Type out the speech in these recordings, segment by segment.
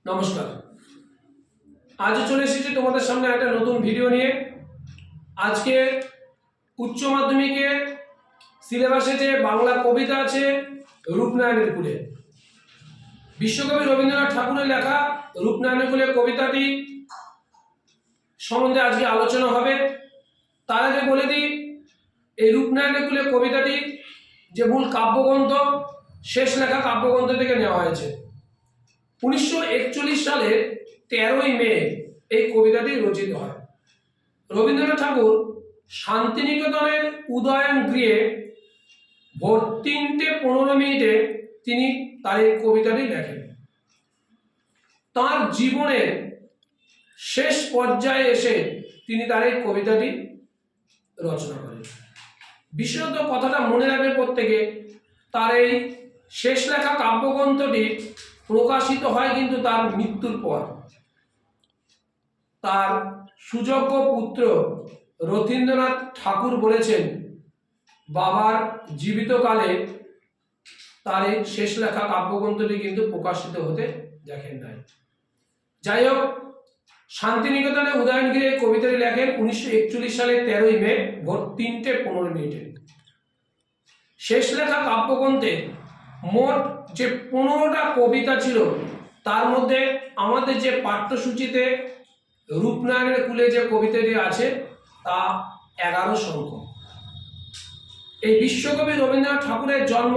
নমস্কার। আজ চলে এসেছি তোমাদের সামনে একটা নতুন ভিডিও নিয়ে। আজকে উচ্চ মাধ্যমিকের সিলেবাসে যে বাংলা কবিতা আছে রূপনারায়ণের কুলে, বিশ্বকবি রবীন্দ্রনাথ ঠাকুরের লেখা রূপনারায়ণের কুলে কবিতাটি সম্বন্ধে আজকে আলোচনা হবে। তার আগে বলে দিই, এই রূপনারায়ণের কুলে কবিতাটি যে মূল কাব্যগ্রন্থ, শেষ লেখা কাব্যগ্রন্থ থেকে নেওয়া হয়েছে। 1941 সালের 13ই মে এই কবিতাটি রচিত হয়। রবীন্দ্রনাথ ঠাকুর শান্তিনিকেতনের উদয়ন গৃহে ভোর 3:15 তিনি তার এই কবিতাটি লেখেন। তার জীবনের শেষ পর্যায়ে এসে তিনি তার এই কবিতাটি রচনা করেন। বিশেষত কথাটা মনে রাখবে প্রত্যেকে, তার এই শেষ লেখা কাব্যগ্রন্থটি প্রকাশিত হয় কিন্তু তার মৃত্যুর পর। তার সুযোগ্য পুত্র রথীন্দ্রনাথ ঠাকুর বলেছেন, বাবার জীবিতকালে তার এই শেষ লেখা কাব্যগ্রন্থটি কিন্তু প্রকাশিত হতে দেখেন নাই। যাই হোক, শান্তিনিকেতনে উদয়নগিরি কবিতাটি লেখেন 1941 সালের 13ই মে ভোর 3:15। শেষ লেখা কাব্যগ্রন্থে মোট যে 15টা কবিতা ছিল, তার মধ্যে আমাদের যে পাঠ্যসূচিতে রূপনারায়ণের কুলে যে কবিতাটি আছে তা 11 সংখ্যক। এই বিশ্বকবি রবীন্দ্রনাথ ঠাকুরের জন্ম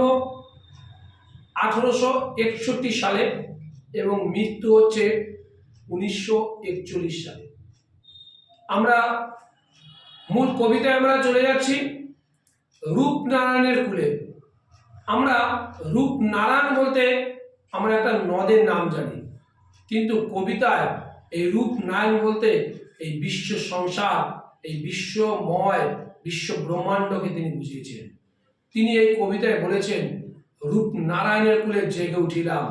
1861 সালে এবং মৃত্যু হচ্ছে 1941 সালে। আমরা মূল কবিতায় আমরা চলে যাচ্ছি। রূপনারায়ণের কুলে, আমরা রূপনারায়ণ বলতে আমরা একটা নদের নাম জানি, কিন্তু কবিতায় এই রূপনারায়ণ বলতে এই বিশ্ব সংসার, এই বিশ্বময় বিশ্ব ব্রহ্মাণ্ডকে তিনি বুঝিয়েছেন। তিনি এই কবিতায় বলেছেন, রূপনারায়ণের কুলে জেগে উঠিলাম,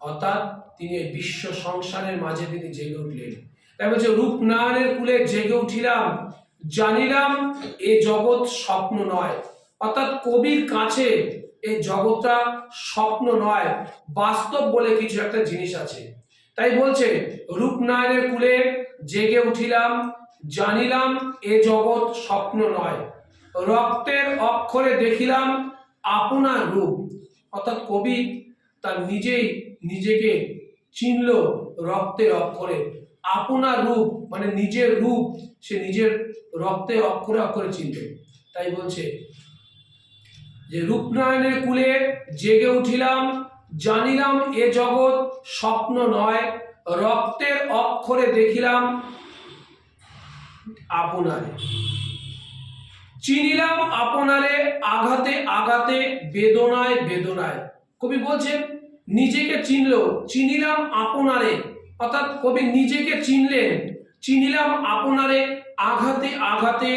অর্থাৎ তিনি এই বিশ্ব সংসারের মাঝে তিনি জেগে উঠলেন। তাই বলছে, রূপনারায়ণের কুলে জেগে উঠিলাম, জানিলাম এ জগৎ স্বপ্ন নয়। অর্থাৎ কবির কাছে এই জগৎটা স্বপ্ন নয়, বাস্তব বলে কিছু একটা জিনিস আছে। তাই বলছে, রূপনারায়ণের কুলে জেগে উঠিলাম, জানিলাম এ জগৎ স্বপ্ন নয়, রক্তের অক্ষরে দেখিলাম আপনার রূপ। অর্থাৎ কবি তার নিজেকে চিনল রক্তের অক্ষরে। আপনার রূপ মানে নিজের রূপ সে নিজের রক্তের অক্ষরে অক্ষরে চিনবে। তাই বলছে যে রূপনারায়ণের কুলে জেগে উঠিলাম, জানিলাম এ জগৎ স্বপ্ন নয়, রক্তের অক্ষরে দেখিলাম আপনারে, চিনিলাম আপনারে আঘাতে আঘাতে বেদনায় বেদনায়। কবি বলছেন নিজেকে চিনিলাম আপনারে, অর্থাৎ কবি নিজেকে চিনলেন, চিনিলাম আপনারে আঘাতে আঘাতে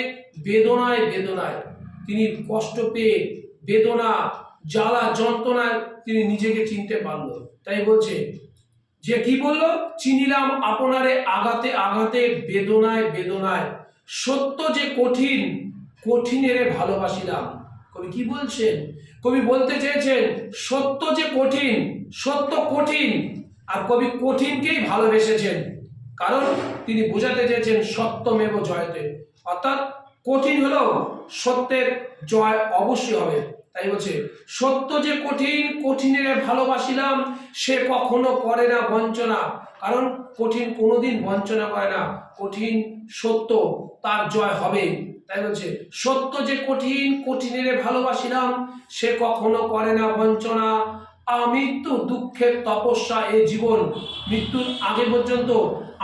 বেদনায় বেদনায়। তিনি কষ্ট পেয়ে বেদনা জ্বালা যন্ত্রণায় তিনি নিজেকে চিনতে পারল। তাই বলছে যে কি বলল, চিনিলাম আপনারে আঘাতে আঘাতে বেদনায় বেদনায়, সত্য যে কঠিন কঠিনেরে ভালোবাসিলাম। কবি কি বলছেন? কবি বলতে চেয়েছেন সত্য যে কঠিন, সত্য কঠিন, আর কবি কঠিনকেই ভালোবেসেছেন। কারণ তিনি বোঝাতে চেয়েছেন সত্যমেব জয়তে, অর্থাৎ কঠিন হলেও সত্যের জয় অবশ্যই হবে। তাই বলছে সত্য যে কঠিন কঠিনেরে ভালোবাসিলাম, সে কখনো করে না বঞ্চনা। কারণ কঠিন কোনোদিন বঞ্চনা করে না, কঠিন সত্য তার জয় হবে। তাই বলছে সত্য যে কঠিন কঠিনেরে ভালোবাসিলাম, সে কখনো করে না বঞ্চনা, আমৃত্যু দুঃখের তপস্যা এই জীবন। মৃত্যুর আগে পর্যন্ত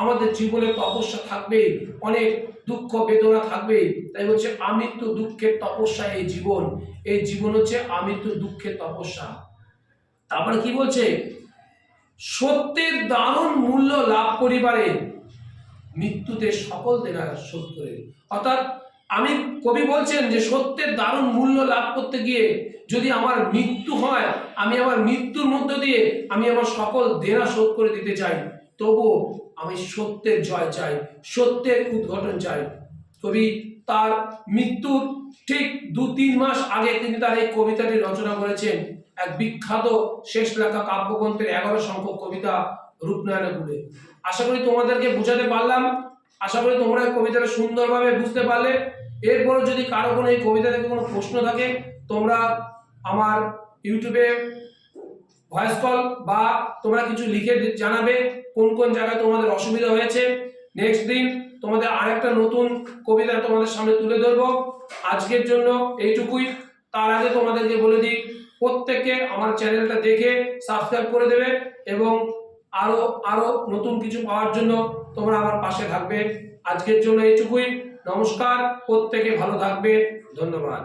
আমাদের জীবনে তপস্যা থাকবে, অনেক দুঃখ বেদনা থাকবে। তাই বলছে আমৃত্যু দুঃখের তপস্যা এই জীবন, এই জীবন হচ্ছে আমৃত্যু দুঃখের তপস্যা। তারপরে কি বলছে, সত্যের দারুণ মূল্য লাভ করিবারে মৃত্যুতে সকল দেনা শোধ করে। অর্থাৎ কবি বলছেন যে সত্যের দারুণ মূল্য লাভ করতে গিয়ে যদি আমার মৃত্যু হয়, আমি আমার মৃত্যুর মধ্য দিয়ে আমি আমার সকল দেনা শোধ করে দিতে চাই, তবুও আমি সত্যের জয় চাই, সত্যের উদ্ঘাটন চাই। কবি তার মৃত্যুর ঠিক 2-3 মাস আগে তিনি তার এই কবিতাটি রচনা করেছেন। এক বিখ্যাত শেষ লেখা কাব্যগ্রন্থের 11 সংখ্যক কবিতা রূপনারায়ণ গুলে। আশা করি তোমাদেরকে বোঝাতে পারলাম, আশা করি তোমরা এই কবিতাটা সুন্দরভাবে বুঝতে পারলে। এরপরে যদি কারো কোনো এই কবিতা থেকে কোনো প্রশ্ন থাকে, তোমরা আমার ইউটিউবে ভয়েস কল বা তোমরা কিছু লিখে জানাবে কোন কোন জায়গায় তোমাদের অসুবিধা হয়েছে। নেক্সট দিন তোমাদের আরেকটা নতুন কবিতা তোমাদের সামনে তুলে ধরবো। আজকের জন্য এইটুকুই। তার আগে তোমাদেরকে বলে দিই, প্রত্যেককে আমার চ্যানেলটা দেখে সাবস্ক্রাইব করে দেবে এবং আরো আরো নতুন কিছু পাওয়ার জন্য তোমরা আমার পাশে থাকবে। আজকের জন্য এইটুকুই। নমস্কার, প্রত্যেকে ভালো থাকবে। ধন্যবাদ।